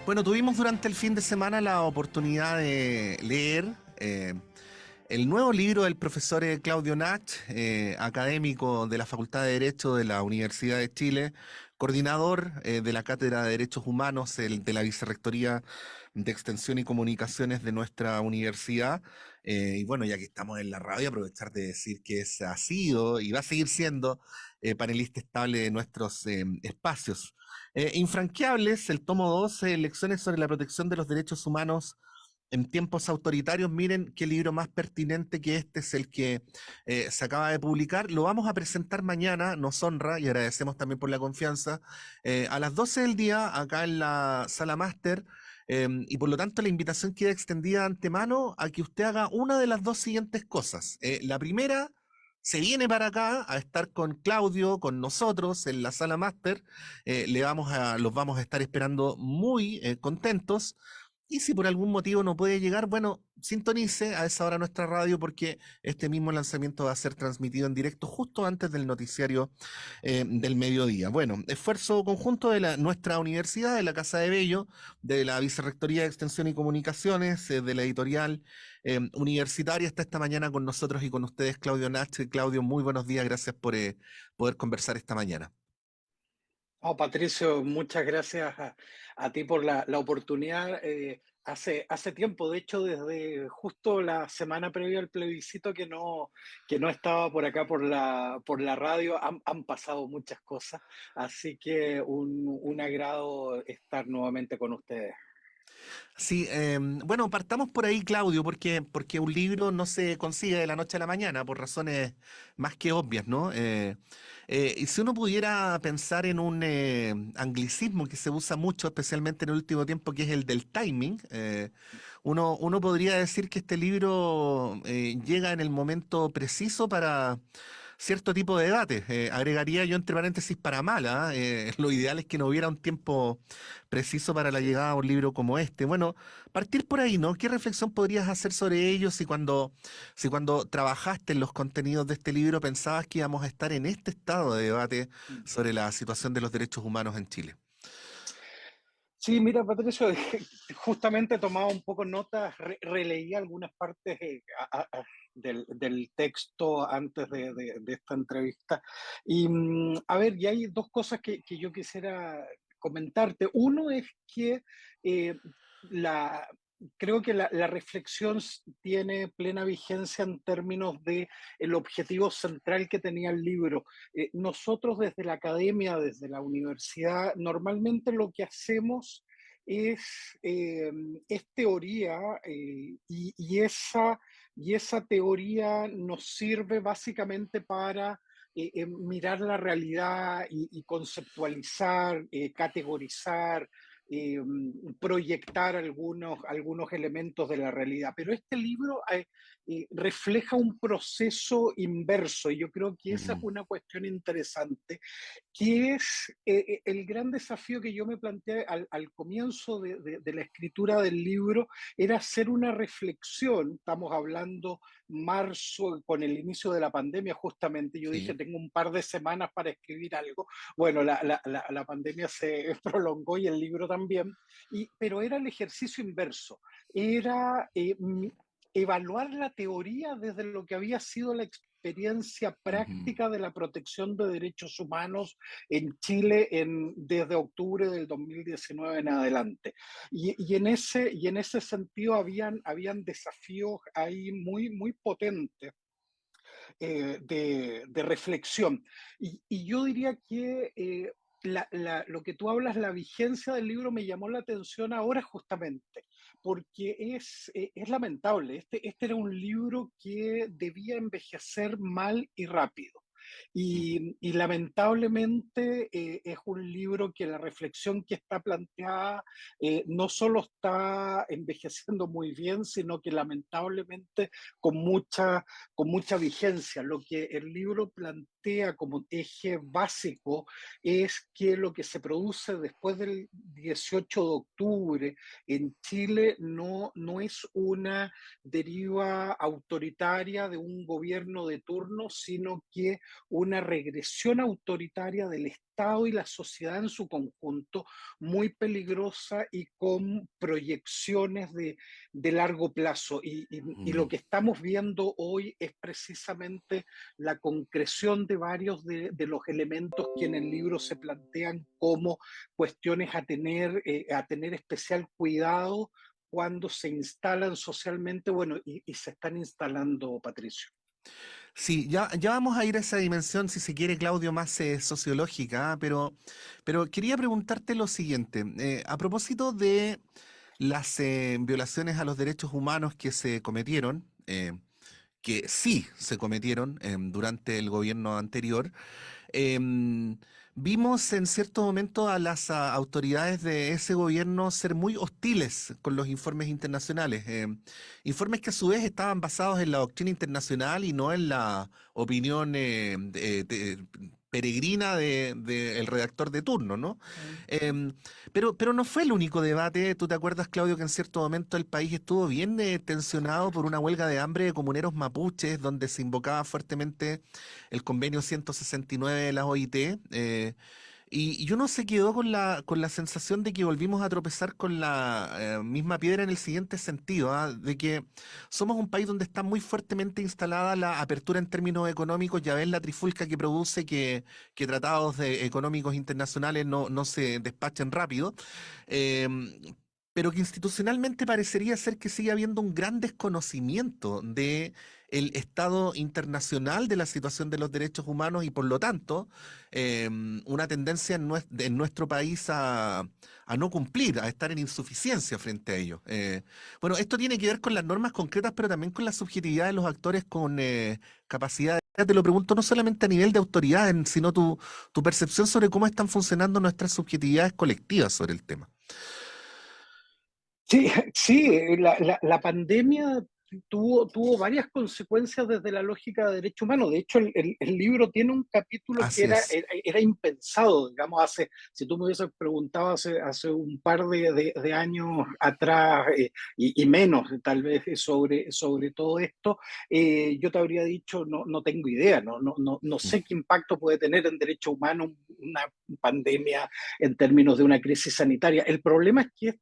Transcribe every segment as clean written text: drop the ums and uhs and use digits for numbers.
Bueno, tuvimos durante el fin de semana la oportunidad de leer el nuevo libro del profesor Claudio Nach, académico de la Facultad de Derecho de la Universidad de Chile, coordinador de la Cátedra de Derechos Humanos de la Vicerrectoría de Extensión y Comunicaciones de nuestra universidad. Y bueno, ya que estamos en la radio, aprovechar de decir que ha sido y va a seguir siendo panelista estable de nuestros espacios. Infranqueables, el tomo 12, Lecciones sobre la protección de los derechos humanos en tiempos autoritarios. Miren qué libro más pertinente que este es el que se acaba de publicar. Lo vamos a presentar mañana, nos honra y agradecemos también por la confianza, a las 12 del día acá en la sala máster. Y por lo tanto la invitación queda extendida de antemano a que usted haga una de las dos siguientes cosas. La primera, se viene para acá a estar con Claudio, con nosotros en la sala máster. Los vamos a estar esperando muy contentos. Y si por algún motivo no puede llegar, bueno, sintonice a esa hora nuestra radio porque este mismo lanzamiento va a ser transmitido en directo justo antes del noticiario del mediodía. Bueno, esfuerzo conjunto de nuestra universidad, de la Casa de Bello, de la Vicerrectoría de Extensión y Comunicaciones, de la editorial universitaria. Está esta mañana con nosotros y con ustedes Claudio Nach. Claudio, muy buenos días, gracias por poder conversar esta mañana. Oh, Patricio, muchas gracias a ti por la oportunidad. Hace tiempo, de hecho, desde justo la semana previa al plebiscito que no estaba por acá por la radio, han pasado muchas cosas, así que un agrado estar nuevamente con ustedes. Sí, bueno, partamos por ahí, Claudio, porque un libro no se consigue de la noche a la mañana por razones más que obvias, ¿no? Y si uno pudiera pensar en un anglicismo que se usa mucho, especialmente en el último tiempo, que es el del timing, uno podría decir que este libro llega en el momento preciso para cierto tipo de debate. Agregaría yo entre paréntesis para mala. Lo ideal es que no hubiera un tiempo preciso para la llegada a un libro como este. Bueno, partir por ahí, ¿no? ¿Qué reflexión podrías hacer sobre ello si cuando trabajaste en los contenidos de este libro pensabas que íbamos a estar en este estado de debate sobre la situación de los derechos humanos en Chile? Sí, mira, Patricio, justamente tomaba un poco notas, releí algunas partes del texto antes de esta entrevista. Y a ver, y hay dos cosas que yo quisiera comentarte. Uno es que eh, la, creo que la reflexión tiene plena vigencia en términos de el objetivo central que tenía el libro. Nosotros desde la academia, desde la universidad, normalmente lo que hacemos es teoría, y esa teoría nos sirve básicamente para mirar la realidad y conceptualizar, categorizar, eh, proyectar algunos elementos de la realidad. Pero este libro refleja un proceso inverso, y yo creo que esa es Mm. una cuestión interesante, que es el gran desafío que yo me planteé al comienzo de la escritura del libro, era hacer una reflexión. Estamos hablando marzo, con el inicio de la pandemia, justamente. Yo dije, Sí. tengo un par de semanas para escribir algo. Bueno, la pandemia se prolongó y el libro también, pero era el ejercicio inverso. Era evaluar la teoría desde lo que había sido la experiencia Ujú. práctica de la protección de derechos humanos en Chile desde octubre del 2019 en adelante. Y en ese sentido habían desafíos ahí muy, muy potentes de reflexión. Y yo diría que lo que tú hablas, la vigencia del libro, me llamó la atención ahora justamente, porque es lamentable. Este era un libro que debía envejecer mal y rápido. Ujú. Y lamentablemente es un libro que la reflexión que está planteada no solo está envejeciendo muy bien, sino que lamentablemente con mucha, con mucha vigencia. Lo que el libro plantea plantea como eje básico es que lo que se produce después del 18 de octubre en Chile no es una deriva autoritaria de un gobierno de turno, sino que una regresión autoritaria del Estado y la sociedad en su conjunto, muy peligrosa y con proyecciones de largo plazo. Y lo Mm. que estamos viendo hoy es precisamente la concreción de varios de los elementos que en el libro se plantean como cuestiones a tener especial cuidado cuando se instalan socialmente, bueno, y se están instalando, Patricio. Sí, ya vamos a ir a esa dimensión, si se quiere, Claudio, más sociológica, ¿ah? Pero quería preguntarte lo siguiente. A propósito de las violaciones a los derechos humanos que se cometieron, que sí se cometieron durante el gobierno anterior, em, vimos en cierto momento a las autoridades de ese gobierno ser muy hostiles con los informes internacionales, informes que a su vez estaban basados en la doctrina internacional y no en la opinión peregrina del redactor de turno, ¿no? Em, pero no fue el único debate. ¿Tú te acuerdas, Claudio, que en cierto momento el país estuvo bien tensionado por una huelga de hambre de comuneros mapuches, donde se invocaba fuertemente el convenio 169 de la OIT? Y uno se quedó con la sensación de que volvimos a tropezar con la misma piedra en el siguiente sentido, ¿ah? De que somos un país donde está muy fuertemente instalada la apertura en términos económicos. Ya ves la trifulca que produce que tratados económicos internacionales no se despachen rápido. em, pero que institucionalmente parecería ser que sigue habiendo un gran desconocimiento de el estado internacional de la situación de los derechos humanos y por lo tanto una tendencia en nuestro país a no cumplir, a estar en insuficiencia frente a ello. Bueno, esto tiene que ver con las normas concretas, pero también con la subjetividad de los actores con capacidad. Te lo pregunto no solamente a nivel de autoridad, sino tu percepción sobre cómo están funcionando nuestras subjetividades colectivas sobre el tema. Sí, sí, la pandemia tuvo varias consecuencias desde la lógica de derechos humanos. De hecho, el libro tiene un capítulo que Así es. era impensado, digamos, si tú me hubieses preguntado hace un par de años atrás y menos tal vez sobre todo esto, yo te habría dicho, no tengo idea, no sé qué impacto puede tener en derechos humanos una pandemia en términos de una crisis sanitaria. El problema es que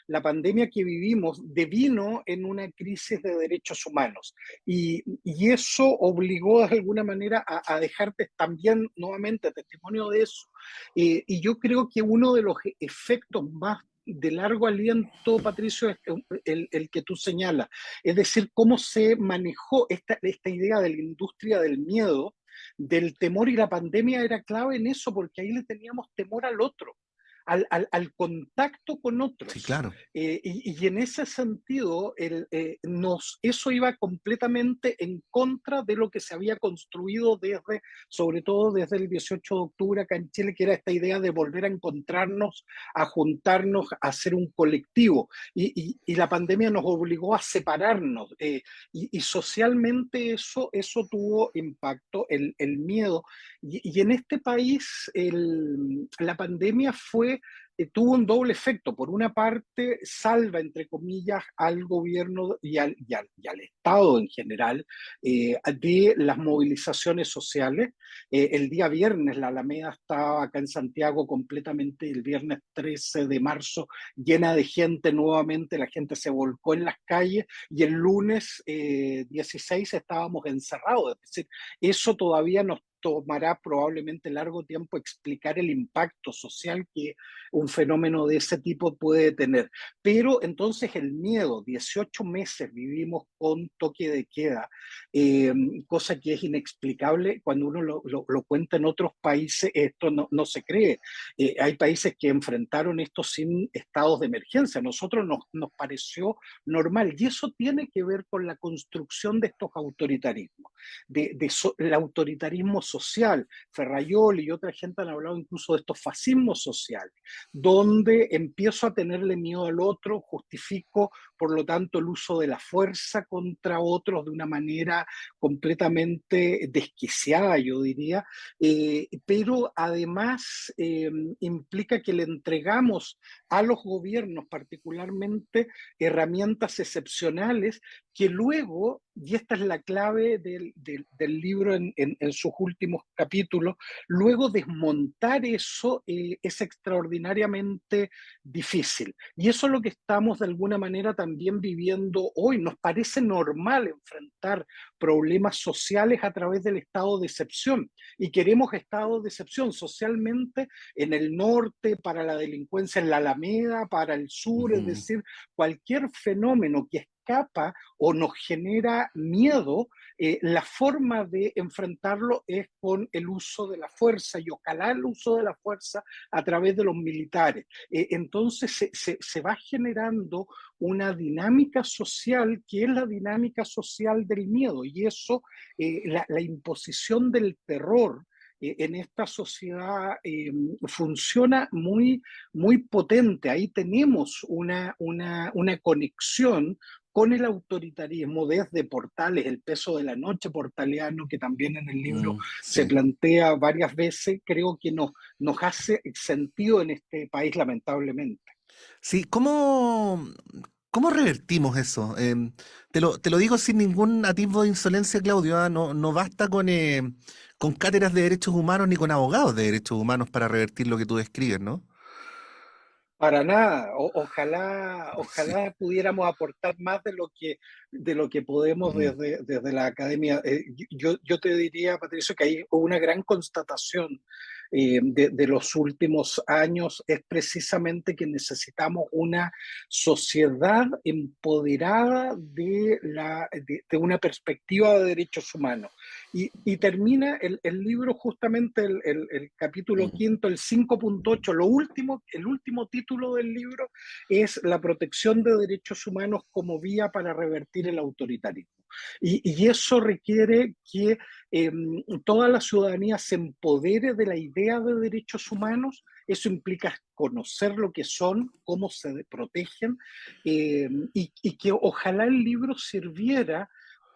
la pandemia que vivimos devino en una crisis de derechos humanos y eso obligó de alguna manera a dejarte también nuevamente testimonio de eso. Y yo creo que uno de los efectos más de largo aliento, Patricio, es el que tú señalas, es decir, cómo se manejó esta idea de la industria del miedo, del temor, y la pandemia era clave en eso, porque ahí le teníamos temor al otro, al contacto con Sí, otros. claro. Y en ese sentido, eso iba completamente en contra de lo que se había construido sobre todo desde el 18 de octubre acá en Chile, que era esta idea de volver a encontrarnos, a juntarnos, a ser un colectivo. Y la pandemia nos obligó a separarnos. Y socialmente eso tuvo impacto, el miedo. Y en este país la pandemia tuvo un doble efecto. Por una parte, salva, entre comillas, al gobierno y al Estado en general de las movilizaciones sociales. El día viernes, la Alameda estaba acá en Santiago completamente, el viernes 13 de marzo, llena de gente nuevamente, la gente se volcó en las calles y el lunes 16 estábamos encerrados. Es decir, eso todavía nos tomará probablemente largo tiempo explicar el impacto social que un fenómeno de ese tipo puede tener. Pero entonces el miedo, 18 meses vivimos con toque de queda, eh, cosa que es inexplicable cuando uno lo cuenta en otros países, esto no se cree. Hay países que enfrentaron esto sin estados de emergencia, a nosotros nos pareció normal y eso tiene que ver con la construcción de estos autoritarismos, el autoritarismo social. Ferrayol y otra gente han hablado incluso de estos fascismos sociales, donde empiezo a tenerle miedo al otro, justifico por lo tanto el uso de la fuerza contra otros de una manera completamente desquiciada, yo diría, pero además implica que le entregamos a los gobiernos particularmente herramientas excepcionales que luego, y esta es la clave del libro en sus últimos capítulos, luego desmontar eso es extraordinariamente difícil. Y eso es lo que estamos de alguna manera también viviendo hoy. Nos parece normal enfrentar problemas sociales a través del estado de excepción y queremos estado de excepción socialmente en el norte, para la delincuencia en la Alameda, para el sur, es Ujú. decir, cualquier fenómeno que escapa o nos genera miedo, la forma de enfrentarlo es con el uso de la fuerza y ojalá el uso de la fuerza a través de los militares. Entonces se va generando una dinámica social que es la dinámica social del miedo y eso, la imposición del terror en esta sociedad funciona muy potente. Ahí tenemos una conexión con el autoritarismo desde Portales, el peso de la noche portaliano, que también en el libro se Sí. plantea varias veces, creo que nos hace sentido en este país, lamentablemente. Sí, ¿cómo revertimos eso? Te lo digo sin ningún atisbo de insolencia, Claudio, ¿ah? No, no basta con cátedras de derechos humanos ni con abogados de derechos humanos para revertir lo que tú describes, ¿no? Para nada. Sí. Ojalá pudiéramos aportar más de lo que podemos Mm. desde la academia. Yo te diría, Patricio, que hay una gran constatación de los últimos años es precisamente que necesitamos una sociedad empoderada de una perspectiva de derechos humanos. Y termina el libro justamente el capítulo Mm. quinto, el 5.8, el último título del libro es la protección de derechos humanos como vía para revertir el autoritarismo. Y eso requiere que toda la ciudadanía se empodere de la idea de derechos humanos. Eso implica conocer lo que son, cómo se protegen, y que ojalá el libro sirviera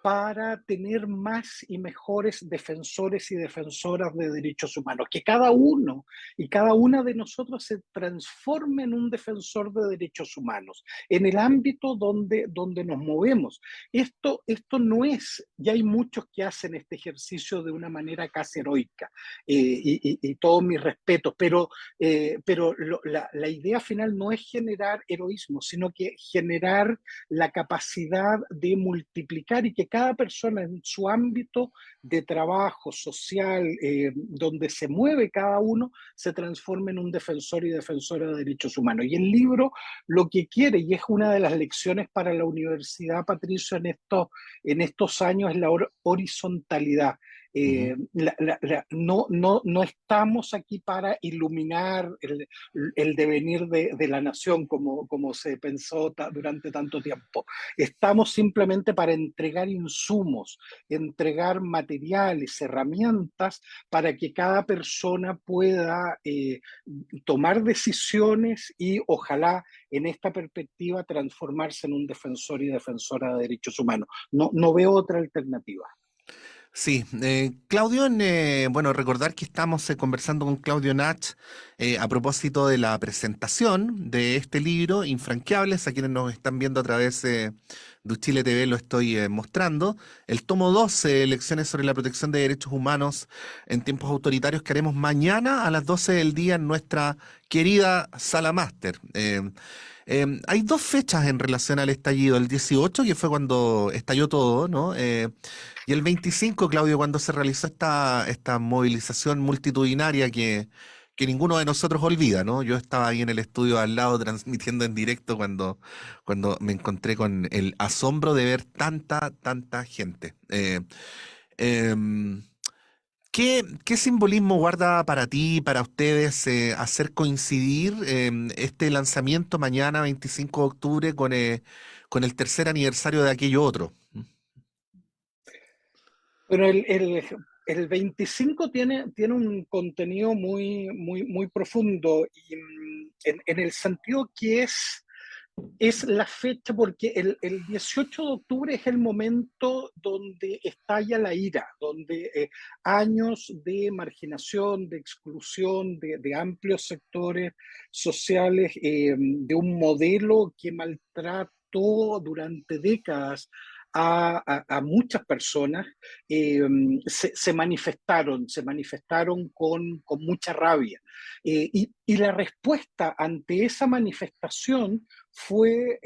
para tener más y mejores defensores y defensoras de derechos humanos, que cada uno y cada una de nosotros se transforme en un defensor de derechos humanos, en el ámbito donde nos movemos. Esto no es, ya hay muchos que hacen este ejercicio de una manera casi heroica, y todos mis respetos, pero la idea final no es generar heroísmo, sino que generar la capacidad de multiplicar y que cada persona en su ámbito de trabajo social, donde se mueve cada uno, se transforme en un defensor y defensora de derechos humanos. Y el libro lo que quiere, y es una de las lecciones para la universidad, Patricio, en estos años, es la horizontalidad. Ujú. No estamos aquí para iluminar el devenir de la nación como se pensó durante tanto tiempo. Estamos simplemente para entregar insumos, entregar materiales, herramientas para que cada persona pueda tomar decisiones y ojalá en esta perspectiva transformarse en un defensor y defensora de derechos humanos. No veo otra alternativa. Sí, Claudio, bueno, recordar que estamos conversando con Claudio Nach a propósito de la presentación de este libro, Infranqueables, a quienes nos están viendo a través de Chile TV lo estoy mostrando. El tomo 12, Lecciones sobre la protección de derechos humanos en tiempos autoritarios, que haremos mañana a las 12 del día en nuestra querida Sala Máster. Hay dos fechas en relación al estallido, el 18, que fue cuando estalló todo, ¿no? Y el 25, Claudio, cuando se realizó esta movilización multitudinaria que ninguno de nosotros olvida, ¿no? Yo estaba ahí en el estudio al lado transmitiendo en directo cuando me encontré con el asombro de ver tanta gente. Em, ¿qué simbolismo guarda para ti, para ustedes, hacer coincidir este lanzamiento mañana, 25 de octubre, con el tercer aniversario de aquello otro? Pero el 25 tiene un contenido muy profundo y en el sentido que es Es la fecha porque el 18 de octubre es el momento donde estalla la ira, donde años de marginación, de exclusión de amplios sectores sociales, de un modelo que maltrató durante décadas a muchas personas, eh, se manifestaron con mucha rabia. Y la respuesta ante esa manifestación fue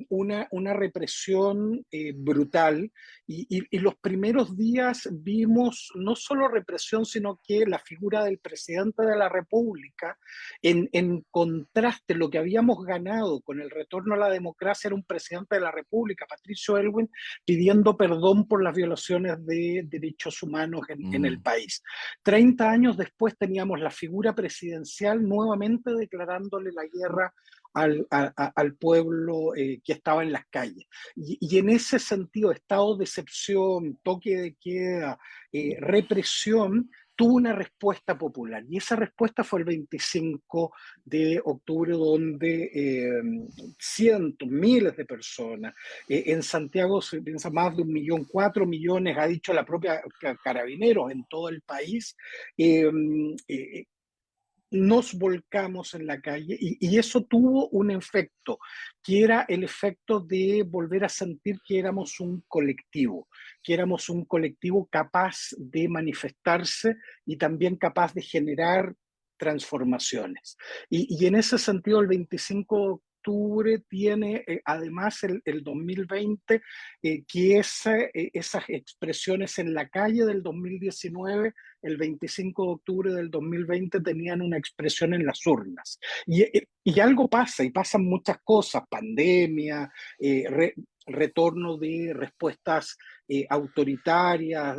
una represión brutal y los primeros días vimos no solo represión, sino que la figura del presidente de la República, en contraste, lo que habíamos ganado con el retorno a la democracia era un presidente de la República, Patricio Aylwin, pidiendo perdón por las violaciones de derechos humanos en el Mm. país. 30 años después teníamos la figura presidencial nuevamente declarándole la guerra al pueblo que estaba en las calles. Y en ese sentido, estado de excepción, toque de queda, represión, tuvo una respuesta popular. Y esa respuesta fue el 25 de octubre, donde cientos, miles de personas, en Santiago se piensa más de 1 millón, 4 millones, ha dicho la propia Carabineros en todo el país, eh, eh, nos volcamos en la calle y eso tuvo un efecto, que era el efecto de volver a sentir que éramos un colectivo capaz de manifestarse y también capaz de generar transformaciones. Y en ese sentido, el 25 de octubre tiene además el 2020, que esas expresiones en la calle del 2019 el 25 de octubre del 2020 tenían una expresión en las urnas. Y algo pasa, y pasan muchas cosas, pandemia, retorno de respuestas autoritarias,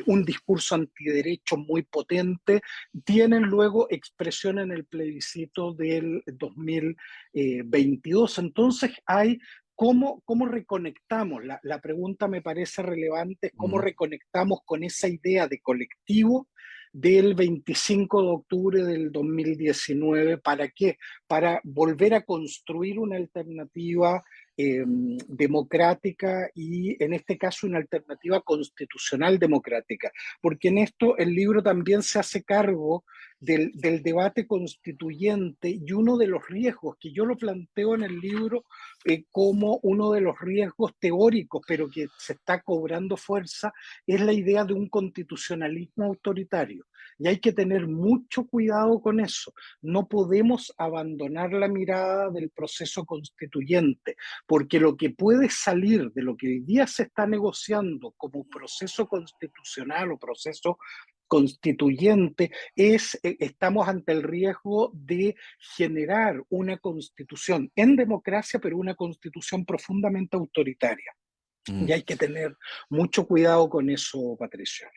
un discurso antiderecho muy potente, tienen luego expresión en el plebiscito del 2022. Entonces hay ¿cómo reconectamos? La pregunta me parece relevante, es cómo Mm. reconectamos con esa idea de colectivo del 25 de octubre del 2019. ¿Para qué? Para volver a construir una alternativa democrática y en este caso una alternativa constitucional democrática. Porque en esto el libro también se hace cargo del debate constituyente y uno de los riesgos que yo lo planteo en el libro como uno de los riesgos teóricos, pero que se está cobrando fuerza, es la idea de un constitucionalismo autoritario. Y hay que tener mucho cuidado con eso. No podemos abandonar la mirada del proceso constituyente, porque lo que puede salir de lo que hoy día se está negociando como proceso constitucional o proceso constituyente estamos ante el riesgo de generar una constitución en democracia, pero una constitución profundamente autoritaria. Y Mm. hay que tener mucho cuidado con eso, Patricio.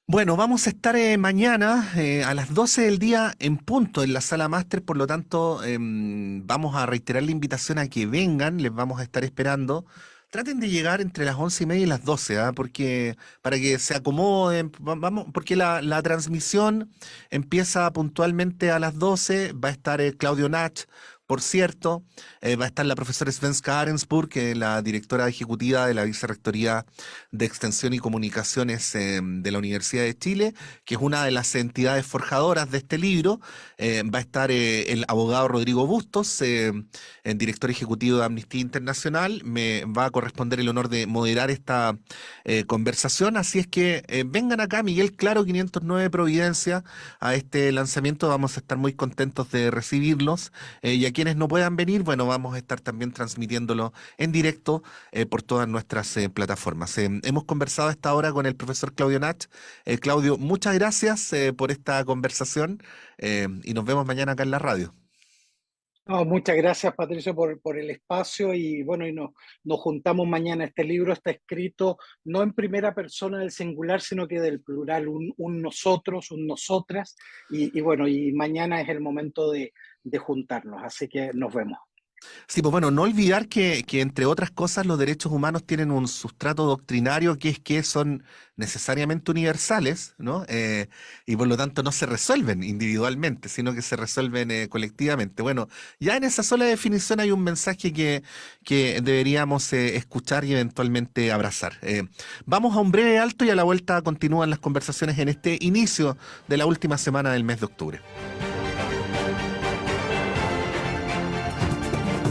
Bueno, vamos a estar mañana a las 12 del día en punto en la sala máster, por lo tanto vamos a reiterar la invitación a que vengan, les vamos a estar esperando. Traten de llegar entre las 11:30 y las 12, ¿ah? Porque para que se acomoden, vamos, porque la transmisión empieza puntualmente a las 12, va a estar Claudio Nach, por cierto, va a estar la profesora Svenska Arensburg, que es la directora ejecutiva de la Vicerrectoría de Extensión y Comunicaciones de la Universidad de Chile, que es una de las entidades forjadoras de este libro. Va a estar el abogado Rodrigo Bustos, el director ejecutivo de Amnistía Internacional. Me va a corresponder el honor de moderar esta conversación, así es que vengan acá, Miguel Claro, 509 Providencia, a este lanzamiento. Vamos a estar muy contentos de recibirlos. Y a quienes no puedan venir, bueno, vamos a estar también transmitiéndolo en directo por todas nuestras plataformas. Hemos conversado a esta hora con el profesor Claudio Nach. Claudio, muchas gracias por esta conversación y nos vemos mañana acá en la radio. No, muchas gracias, Patricio, por el espacio y bueno, nos juntamos mañana. Este libro está escrito no en primera persona del singular, sino que del plural, un nosotros, un nosotras, y bueno, y mañana es el momento de juntarnos, así que nos vemos. Sí, pues bueno, no olvidar que entre otras cosas los derechos humanos tienen un sustrato doctrinario que es que son necesariamente universales, ¿no? Y por lo tanto no se resuelven individualmente, sino que se resuelven colectivamente. Bueno, ya en esa sola definición hay un mensaje que deberíamos escuchar y eventualmente abrazar. Vamos a un breve alto y a la vuelta continúan las conversaciones en este inicio de la última semana del mes de octubre.